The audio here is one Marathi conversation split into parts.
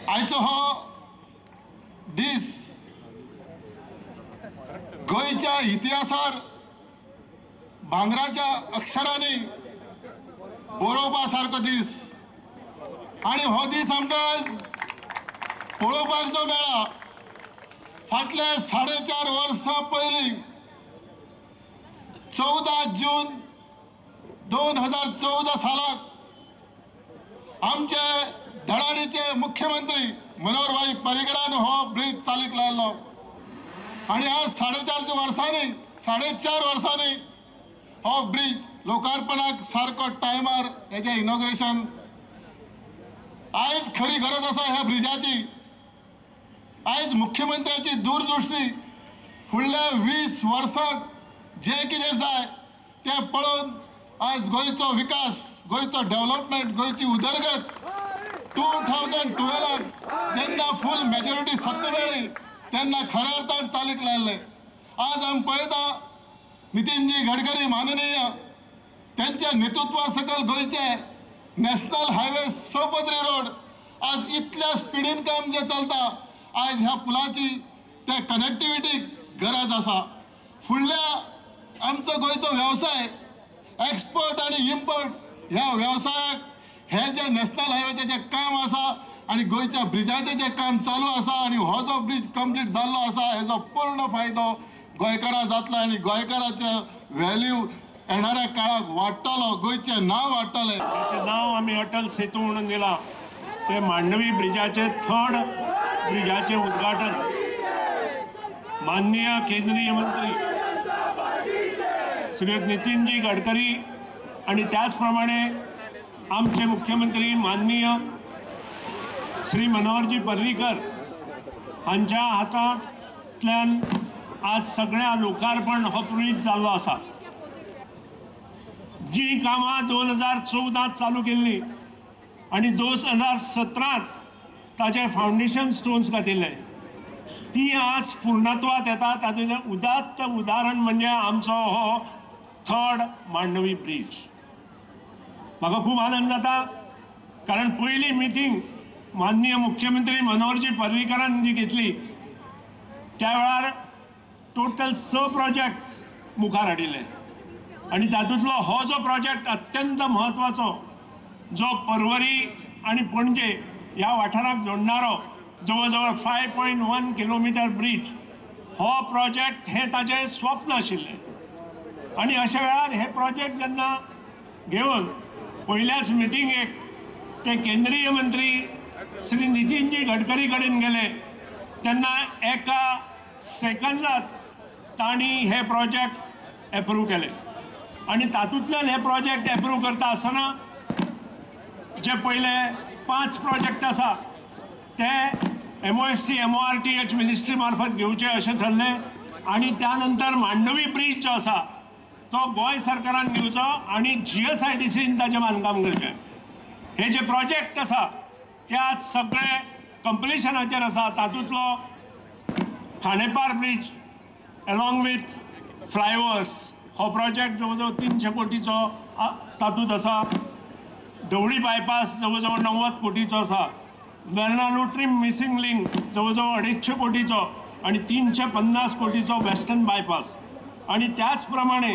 आयचो हो दीस गोयच्या इतिहासार भांगराच्या अक्षरांनी बरोवपा सारको दीस आणि हो दीस आमकां पळोवपाक जो मेळ्ळा फाटले 4.5 वर्सां पयलीं 14 जून 2014 सालाक आमचे धडाडीचे मुख्यमंत्री मनोहरभाई पर्रीकरान हो ब्रिज चालीक लायलो आणि आज 4.5 वर्सांनी हो ब्रिज लोकार्पणाक सारको टायमार हेजे इनॉग्रेशन आयज खरी गरज आसा ह्या ब्रिजाची आयज मुख्यमंत्र्याची दूरदृष्टी फुडल्या 20 वर्सांक जे कितें जाय तें पळोवन आज गोंयचो विकास गोंयचो डेव्हलपमेंट गोंयची उदरगत 2012 जेन्ना फूल मेजॉरिटी सत्ता मेळ्ळी तेन्ना खऱ्या अर्थान चालीक लायले। आज आमी पळयता नितीनजी गडकरी माननीय त्यांच्या नेतृत्वा सकल गोंयचे नॅशनल हायवे 6 पदरी रोड आज इतल्या स्पिडीन काम जे चलता आज ह्या पुलाची त्या कनेक्टिविटीक गरज आसा। फुडल्या आमचो गोंयचो व्यवसाय एक्सपोर्ट आणि इम्पोर्ट ह्या व्यवसायाक हे जे नॅशनल हायवेचे जे काम आसा आणि गोंयच्या ब्रिजाचे जे काम चालू आसा आणि हो जो ब्रिज कंप्लीट जाल्लो आसा हेजो पूर्ण फायदो गोंयकारां जातलो आणि गोंयकाराचे व्हॅल्यू येणाऱ्या काळाक वाडटलो गोंयचें नांव वाडटलें। त्याचें नांव आमी अटल सेतू म्हणून दिलां ते मांडवी ब्रिजाचे 3rd ब्रिजाचे उद्घाटन माननीय केंद्रीय मंत्री श्री नितीनजी गडकरी आणि त्याचप्रमाणे आमचे मुख्यमंत्री माननीय श्री मनोहरजी पर्रीकर हांच्या हातांतल्यान आज सगळ्या लोकार्पण हो ब्रिज जाल्लो आसा। जी कामां 2014 चालू केल्ली आणि 2017 ताचे फाउंडेशन स्टोन्स घातिल्ले ती आज पूर्णत्वात येता। तातूंतलें उदात्त उदाहरण म्हणजे आमचो हो 3rd मांडवी ब्रिज। म्हाका खूब आनंद जाता कारण पयली मिटींग माननीय मुख्यमंत्री मनोहरजी पर्रीकरान जी घेतली त्या वेळार टोटल 6 प्रोजेक्ट मुखार हाडिल्ले आणि तातूंतलो हो जो प्रोजेक्ट अत्यंत म्हत्वाचो जो पर्वरी आणि पणजे ह्या वाठाराक जोडणारो जवळ जवळ 5.1 किलोमीटर ब्रिज हो प्रोजेक्ट हे ताजें स्वप्न आशिल्लें आणि अशा वेळार हे प्रोजेक्ट जेन्ना घेवन पयल्याच मिटिंगेक ते केंद्रीय मंत्री श्री नितीनजी गडकरी कडेन गेले तेन्ना एका सेकंदात तांणी हे प्रोजेक्ट एप्रूव केले आणि तातूंतल्यान हे प्रोजेक्ट एप्रूव करता आसतना जे पहिले 5 प्रोजेक्ट आसा ते MOST MORTH मिनिस्ट्री मार्फत घेवचे अशें ठरलें आणि त्यानंतर मांडवी ब्रिज जो आसा तो गोंय सरकारान घेवचो आणि GSIDCन ताचें बांदकाम करचें। हे जे प्रोजेक्ट आसा ते आज सगळे कंप्लिशनाचेर आसा। तातूंतलो खांडेपार ब्रिज अलॉंग विथ फ्लायओवर्स हो प्रोजेक्ट जवळ जवळ 300 कोटीचो तातूंत आसा। धवळी बायपास जवळ जवळ 90 कोटीचो आसा। वेर्ना लुट्रीम मिसिंग लिंक जवळ जवळ 250 कोटीचो आणि 350 कोटीचो वेस्टर्न बायपास आणि त्याच प्रमाणे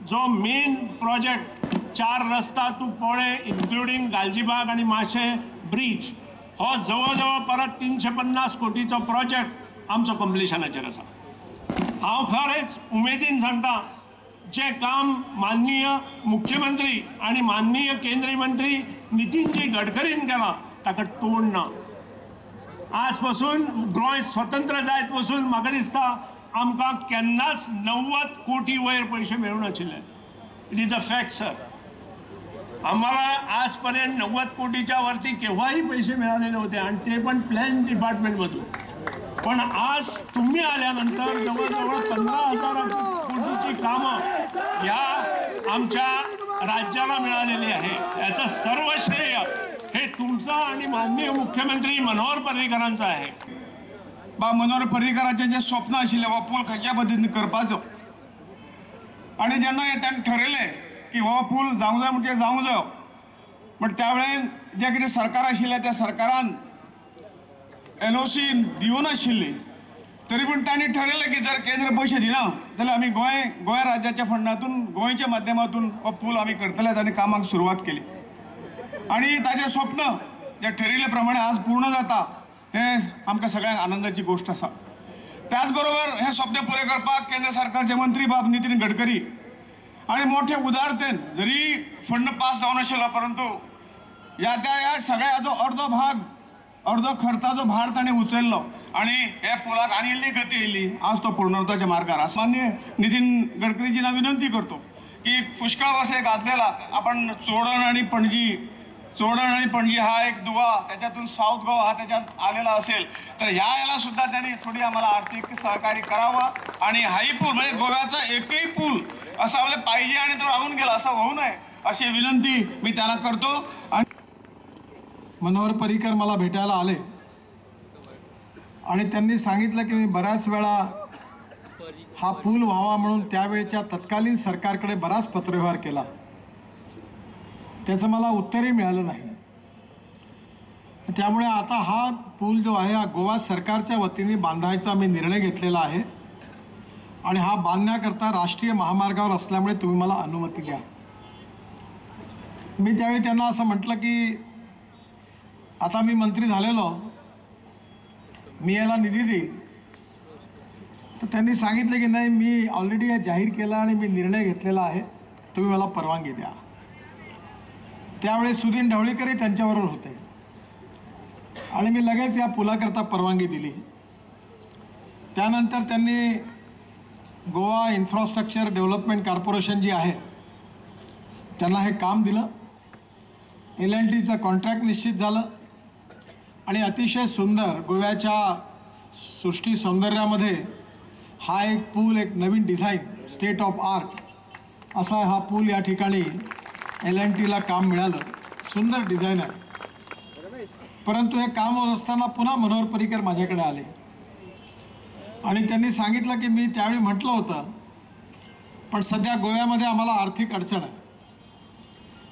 जो मेन प्रोजेक्ट 4 रस्ता तूं पोळे इन्क्लुडींग गालजीबाग आणि माशें ब्रिज हो जवळ जवळ परत 350 कोटीचो प्रोजेक्ट आमचो कंप्लिशनाचेर आसा। हांव खरेंच उमेदीन सांगता जे काम माननीय मुख्यमंत्री आणि माननीय केंद्रीय मंत्री नितीनजी गडकरीन केलां ताका तोड ना। आज पासून गोंय स्वतंत्र जायत पासून म्हाका दिसता आमकां केन्नाच 90 कोटी वयर पयशे मेळूं नाशिल्ले। It is a fact sir. आम्हाला आजपर्यंत 90 कोटीच्या वरती केव्हाही पैसे मिळाले नव्हते आणि ते पण प्लॅन डिपार्टमेंटमधून। पण आज तुम्ही आल्यानंतर जवळजवळ 15,000 कोटीची कामं या आमच्या राज्याला मिळालेली आहे। याचं सर्व श्रेय हे तुमचं आणि माननीय मुख्यमंत्री मनोहर पर्रीकरांचं आहे। मनोहर पर्रीकरांचें जें स्वप्न आशिल्लें हो पूल खंयच्या पद्दतीन करपाचो आनी जेन्ना ताणें ठरयलें की हो पूल जावंक जाय म्हणजे जावंक जायो पण त्या वेळेन जे कितें सरकार आशिल्लें त्या सरकारान NOC दिवनाशिल्ली तरी पण तांणी ठरयलें की जर केंद्र पैसे दिना जाल्यार आमी गोंय राज्याच्या फंडातून गोंयच्या माध्यमातून हो पूल आमी करतले आनी कामाक सुरवात केली आणि ताजें स्वप्न जे ठरिल्ले प्रमाणे आज पूर्ण जाता हे आमकां सगळ्यांक आनंदाची गोष्ट आसा। त्याच बरोबर हे स्वप्न पुरे करपाक केंद्र सरकारचे मंत्री बाब नितीन गडकरी आणि मोठे उदारतेन जरी फंड पास जावन आशिल्लो परंतु या सगळ्याचो अर्धो खर्चाचो भार ताणें उचललो आणि हे पुलाक आनी इल्ली गती येयली। आज तो पूर्णत्वाच्या मार्गार आसा। माननीय नितीन गडकरीजींना विनंती करतो की पुष्कळ वर्षे घातलेला आपण चोडण आणि पणजी हा एक दुवा त्याच्यातून साऊथ गोवा हा त्याच्यात आलेला असेल तर याला सुद्धा त्यांनी थोडी आम्हाला आर्थिक सहकार्य करावं आणि हाही पूल म्हणजे गोव्याचा एकही पूल असा पाहिजे आणि तो राहून गेला असं होऊ नये अशी विनंती मी त्यांना करतो। आणि मनोहर पर्रीकर मला भेटायला आले आणि त्यांनी सांगितलं की मी बऱ्याच वेळा हा पूल व्हावा म्हणून त्यावेळच्या तत्कालीन सरकारकडे बराच पत्रव्यवहार केला, त्याचं मला उत्तरही मिळालं नाही। त्यामुळे आता हा पूल जो आहे हा गोवा सरकारच्या वतीने बांधायचा मी निर्णय घेतलेला आहे आणि हा बांधण्याकरता राष्ट्रीय महामार्गावर असल्यामुळे तुम्ही मला अनुमती द्या। मी त्यावेळी त्यांना असं म्हटलं की आता मी मंत्री झालेलो, मी याला निधी देईन, तर त्यांनी सांगितलं की नाही मी ऑलरेडी हे जाहीर केलं आणि मी निर्णय घेतलेला आहे, तुम्ही मला परवानगी द्या। त्यावेळी सुदीन ढवळीकरही त्यांच्याबरोबर होते आणि मी लगेच या पुलाकरता परवानगी दिली। त्यानंतर त्यांनी गोवा इन्फ्रास्ट्रक्चर डेव्हलपमेंट कॉर्पोरेशन जी आहे त्यांना हे काम दिलं, L&Tचं कॉन्ट्रॅक्ट निश्चित झालं आणि अतिशय सुंदर गोव्याच्या सृष्टी सौंदर्यामध्ये हा एक पूल, एक नवीन डिझाईन स्टेट ऑफ आर्ट असा हा पूल या ठिकाणी L&Tला काम मिळालं। सुंदर डिझाईन आहे, परंतु हे काम होत असताना पुन्हा मनोहर पर्रीकर माझ्याकडे आले आणि त्यांनी सांगितलं की मी त्यावेळी म्हटलं होतं पण सध्या गोव्यामध्ये आम्हाला आर्थिक अडचण आहे,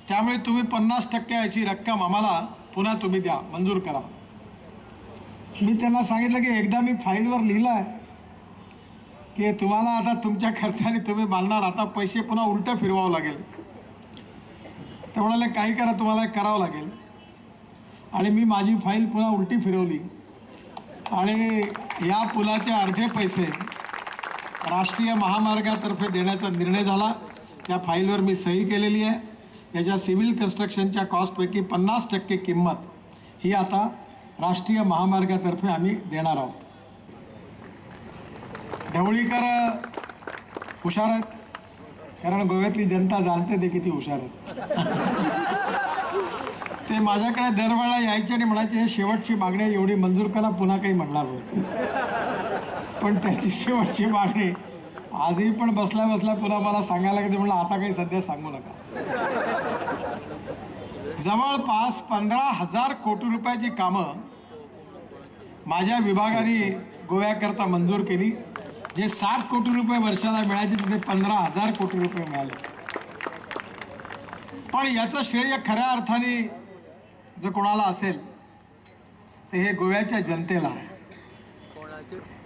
त्यामुळे तुम्ही 50% याची रक्कम आम्हाला पुन्हा तुम्ही द्या, मंजूर करा। मी त्यांना सांगितलं की एकदा मी फाईलवर लिहिलं आहे की तुम्हाला आता तुमच्या खर्चाने तुम्ही बांधणार, आता पैसे पुन्हा उलटं फिरवावं लागेल। ते म्हणाले काही करा, तुम्हाला करावं लागेल आणि मी माझी फाईल पुन्हा उलटी फिरवली आणि या पुलाचे अर्धे पैसे राष्ट्रीय महामार्गातर्फे देण्याचा निर्णय झाला। त्या फाईलवर मी सही केलेली आहे। याच्या सिव्हिल कन्स्ट्रक्शनच्या कॉस्टपैकी 50% किंमत ही आता राष्ट्रीय महामार्गातर्फे आम्ही देणार आहोत। ढवळीकर हुशार आहेत, कारण गोव्यातली जनता जाणते ते किती हुशार आहेत। ते माझ्याकडे दरवेळा यायचे आणि म्हणायचे हे शेवटची मागणी आहे, एवढी मंजूर करा, पुन्हा काही म्हणणार नाही। पण त्याची शेवटची मागणी आजही पण बसल्या बसल्या पुन्हा मला सांगायला लागते, म्हणलं आता काही सध्या सांगू नका। जवळपास 15,000 कोटी रुपयाची कामं माझ्या विभागाने गोव्याकरता मंजूर केली। जे 7 कोटी रुपये वर्षाला मिळायचे तिथे 15,000 कोटी रुपये मिळाले। पण याचं श्रेय खऱ्या अर्थाने जर कोणाला असेल तर हे गोव्याच्या जनतेला आहे,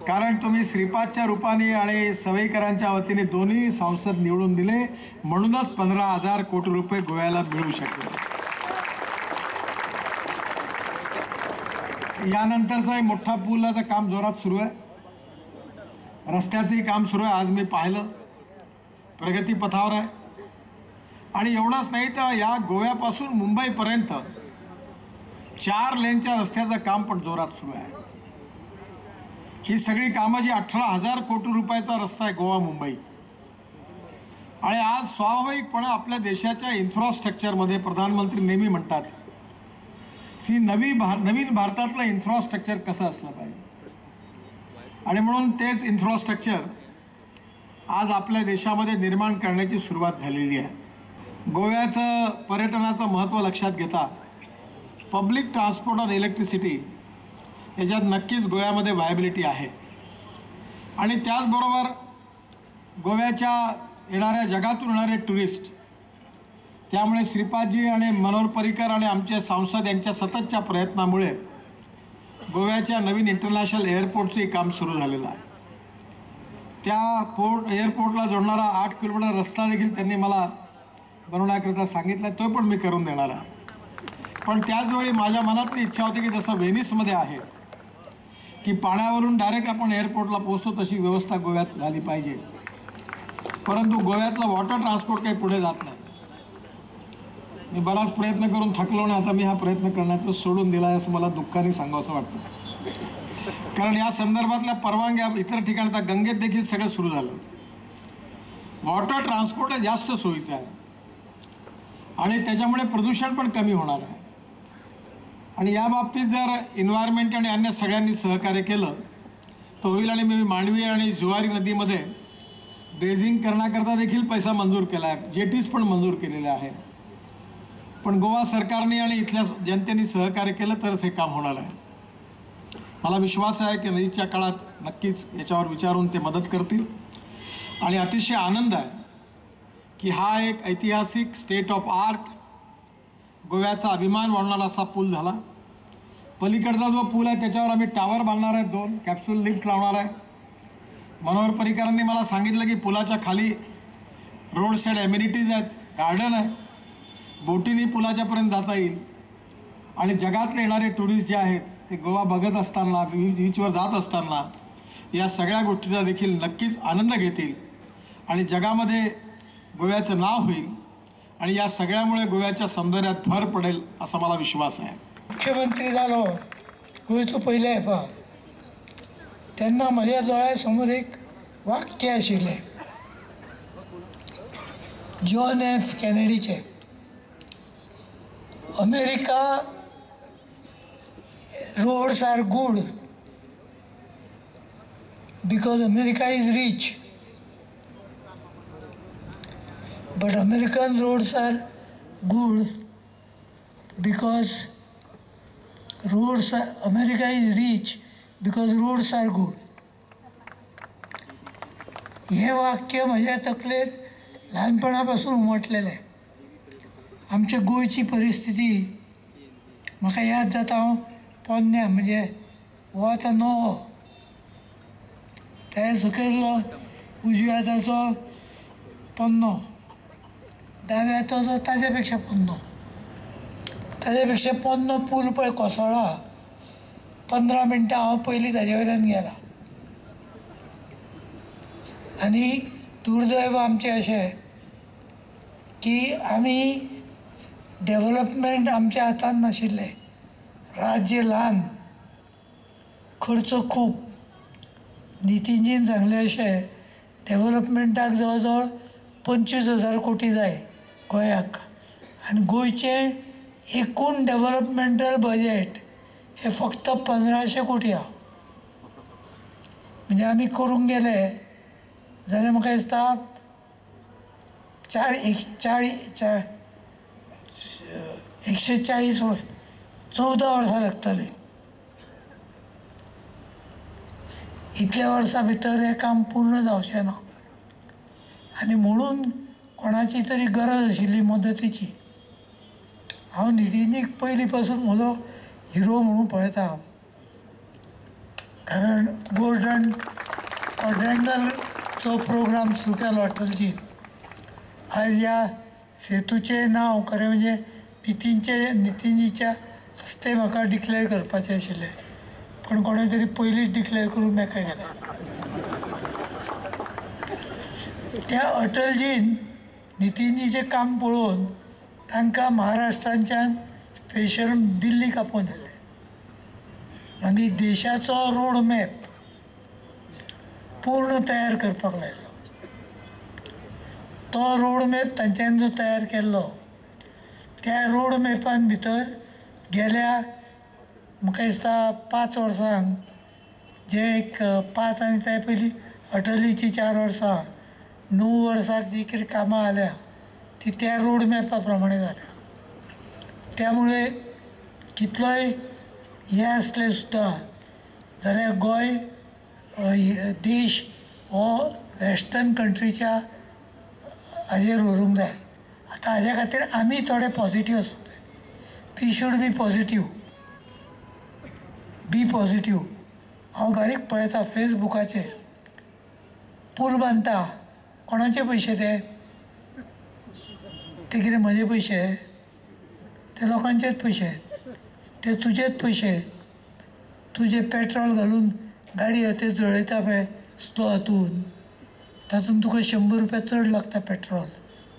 कारण तुम्ही श्रीपादच्या रूपाने आणि सवयीकरांच्या वतीने दोन्ही सांसद निवडून दिले, म्हणूनच 15,000 कोटी रुपये गोव्याला मिळू शकले। यानंतरचा मोठा पुलाचं काम जोरात सुरू आहे, रस्त्याचंही काम सुरू आहे। आज मी पाहिलं प्रगतीपथावर आहे आणि एवढंच नाही तर या गोव्यापासून मुंबईपर्यंत 4 लेनच्या रस्त्याचं काम पण जोरात सुरू आहे। ही सगळी कामं जी 18,000 कोटी रुपयाचा रस्ता आहे गोवा मुंबई, आणि आज स्वाभाविकपणे आपल्या देशाच्या इन्फ्रास्ट्रक्चरमध्ये प्रधानमंत्री नेहमी म्हणतात की नवीन भारतातलं इन्फ्रास्ट्रक्चर कसं असलं पाहिजे, आणि म्हणून तेच इन्फ्रास्ट्रक्चर आज आपल्या देशामध्ये निर्माण करण्याची सुरुवात झालेली आहे। गोव्याचं पर्यटनाचं महत्त्व लक्षात घेता पब्लिक ट्रान्सपोर्ट और इलेक्ट्रिसिटी याच्यात नक्कीच गोव्यामध्ये व्हायबिलिटी आहे, आणि त्याचबरोबर गोव्याच्या येणाऱ्या जगातून येणारे टुरिस्ट, त्यामुळे श्रीपादजी आणि मनोहर पर्रीकर आणि आमचे सांसद यांच्या सततच्या प्रयत्नामुळे गोव्याच्या नवीन इंटरनॅशनल एअरपोर्टचंही काम सुरू झालेलं आहे. त्या एअरपोर्टला जोडणारा 8 किलोमीटर रस्ता देखील त्यांनी मला बनवण्याकरिता सांगितला, तो पण मी करून देणार आहे. पण त्याचवेळी माझ्या मनातली इच्छा होती की जसं व्हेनिसमध्ये आहे की पाण्यावरून डायरेक्ट आपण एअरपोर्टला पोहोचतो, तशी व्यवस्था गोव्यात झाली पाहिजे. परंतु गोव्यातलं वॉटर ट्रान्सपोर्ट काही पुढे जात नाही. मी बराच प्रयत्न करून थकलो आणि आता मी हा प्रयत्न करण्याचं सोडून दिला आहे असं मला दुःखाने सांगावंसं वाटतं. कारण या संदर्भातल्या परवानग्या इतर ठिकाणी आता गंगेत देखील सगळं सुरू झालं. वॉटर ट्रान्सपोर्ट हे जास्त सोयीचं आहे आणि त्याच्यामुळे प्रदूषण पण कमी होणार आहे. आणि या बाबतीत जर एन्व्हायरमेंट आणि अन्य सगळ्यांनी सहकार्य केलं तर होईल. आणि मी मांडवी आणि जुवारी नदीमध्ये ड्रेजिंग करण्याकरता देखील पैसा मंजूर केला आहे, जेटीज पण मंजूर केलेले आहे. पण गोवा सरकारने आणि इथल्या जनतेने सहकार्य केलं तरच हे काम होणार आहे. मला विश्वास आहे की नजीकच्या काळात नक्कीच याच्यावर विचारून ते मदत करतील. आणि अतिशय आनंद आहे की हा एक ऐतिहासिक स्टेट ऑफ आर्ट गोव्याचा अभिमान वाढवणारा असा पूल झाला. पलीकडचा जो पूल आहे त्याच्यावर आम्ही टावर बांधणार आहे, 2 कॅप्सूल लिफ्ट लावणार आहे. मनोहर पर्रीकरांनी मला सांगितलं की पुलाच्या खाली रोड साईड ॲम्युनिटीज आहेत, गार्डन आहे, बोटीने पुलाच्यापर्यंत जाता येईल. आणि जगातले येणारे टुरिस्ट जे आहेत ते गोवा बघत असताना, बीचवर जात असताना या सगळ्या गोष्टीचा देखील नक्कीच आनंद घेतील आणि जगामध्ये गोव्याचं नाव होईल. आणि या सगळ्यामुळे गोव्याच्या सौंदर्यात भर पडेल असा मला विश्वास आहे. मुख्यमंत्री जालो गोंयचो पयले खेपा तेन्ना म्हज्या दोळ्या समोर एक वाक्य आशिल्लें जॉन एफ कॅनेडीचें. America roads are good because America is rich, but American roads are good because America is rich because roads are good. हे वाक्य म्हज्या तकलेर ल्हानपणा पासून उमटलेलें. आमच्या गोंयची परिस्थिती म्हाका याद जाता. हांव पोन्न्या म्हणजे हो आतां नवो ते सकयलो उजव्या हाताचो पोन्नो, दाव्या हाताचो ताजे पेक्षा पोन्नो, ताजे पेक्षा पोन्नो पूल पळय कोसळ्ळा. 15 मिनटां हांव पयलीं ताजे वयल्यान गेला. आनी दुर्दैव आमचें अशें की आमी डेव्हलपमेंट आमच्या हातांत नाशिल्लें. राज्य ल्हान, खर्च खूब. नितीनजीन सांगलें अशें डेव्हलपमेंटाक जवळ जवळ 25,000 कोटी जाय गोंयाक. आनी गोंयचें एकूण डेव्हलपमेंटल बजेट हे फक्त 1500 कोटी आहा. म्हणजे आमी करूंक गेले जाल्यार म्हाका दिसता 140 वर्स 14 वर्सां लागतलीं. इतल्या वर्सां भितर हें काम पूर्ण जावचें ना. आनी म्हणून कोणाची तरी गरज आशिल्ली मदतीची. हांव नितीनीक पयलीं पासून म्हजो हिरो म्हणून पळयता. कारण गोल्डन क्वाड्रँगलचो प्रोग्राम सुरू केलो अटलजीन. आयज ह्या सेतूचें नांव खरें म्हणजे नितीनजीच्या हस्ते म्हाका डिक्लेअर करपाचें आशिल्लें, पण कोणें तरी पयलींच डिक्लेअर करून मेकळें गेलें. त्या अटलजीन नितीनजीचें काम पळोवन तांकां महाराष्ट्रांच्यान स्पेशल दिल्लीक आपोवन हाडलें आनी देशाचो रोड मॅप पूर्ण तयार करपाक लायलो. तो रोड मॅप तांच्यान जो तयार केल्लो त्या रोड मॅपान भितर गेल्या म्हाका दिसता 5 वर्सांक जे एक 5 आनी त्या पयलीं अटलीची 4 वर्सां 9 वर्सांक जी कितें कामां जाल्या ती त्या रोड मॅपा प्रमाणे जाल्या. त्यामुळे कितलोय हे आसलें सुद्दां जाल्यार गोंय देश हो वेस्टर्न कंट्रीच्या हाजेर व्हरूंक जाय. आतां हाज्या खातीर आमी थोडे पॉझिटीव आसूं जाय. We should be positive. Be positive. हांव बारीक पळयता फेसबुकाचेर पूल बांदता. कोणाचे पयशे ते कितें म्हजे पयशे? ते लोकांचेच पयशे, ते तुजेच पयशे. तुजे पेट्रोल घालून गाडी ते जळयता पळय स्लो हातून, तातूंत तुका 100 रुपया चड लागता पेट्रोल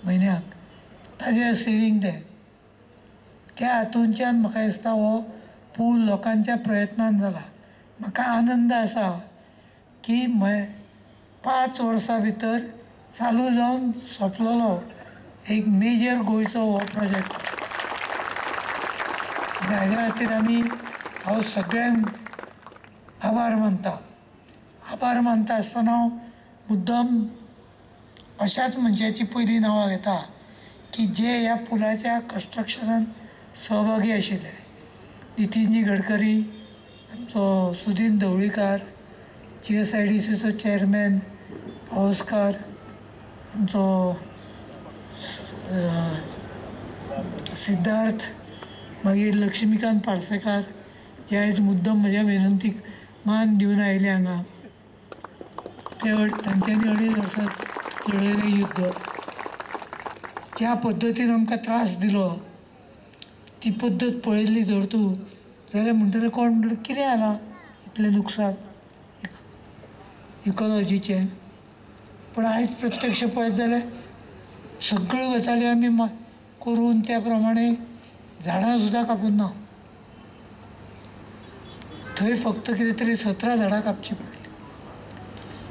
म्हयन्याक. ताजें सेवींग तें. त्या हातूंच्यान म्हाका दिसता हो पूल लोकांच्या प्रयत्नान जाला. म्हाका आनंद आसा की 5 वर्सां भितर चालू जावन सोंपलेलो एक मेजर गोंयचो हो प्रोजेक्ट. आनी हाज्या खातीर हांव सगळ्यांक आभार मानता. आभार मानता आसतना हांव मुद्दम अशाच मनशाची पयलीं नांवां घेता की जे ह्या पुलाच्या कन्स्ट्रक्शनान सहभागी आशिल्ले. नितीनजी गडकरी, आमचो सुदीन ढवळीकार, GSIDCचो चेअरमॅन पावसकार, आमचो सिद्धार्थ, मागीर लक्ष्मीकांत पार्सेकार जे आयज मुद्दम म्हज्या विनंतीक मान दिवन आयले हांगा. तांच्यांनी 2.5 वर्सां लढयलें युद्ध. ज्या पद्दतीन आमकां त्रास दिलो ती पद्दत पळयल्ली जर तूं जाल्यार म्हणटलें कोण म्हणटलें कितें जालां इतलें लुकसाण इकॉलॉजीचें. पूण आयज प्रत्यक्ष पळयत जाल्यार सगळ्यो गजाली आमी करून त्या प्रमाणे झाडां सुद्दां कापून ना. थंय फक्त कितें तरी 17 झाडां कापची पडली.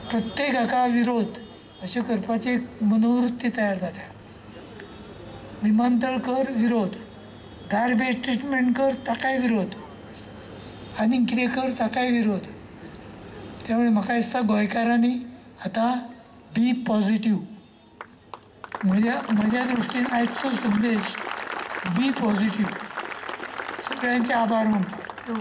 प्रत्येक हाका विरोध अशें करपाची एक मनोवृत्ती तयार जाल्या. विमानतळ कर विरोध, गार्बेज ट्रिटमेंट कर ताकाय विरोध, आनीक कितें कर ताकाय विरोध. त्यामुळे म्हाका दिसता गोंयकारांनी आतां बी पॉझिटिव्ह. म्हज्या दृश्टीन आयचो संदेश बी पॉझिटिव्ह. सगळ्यांचे आभार मानता.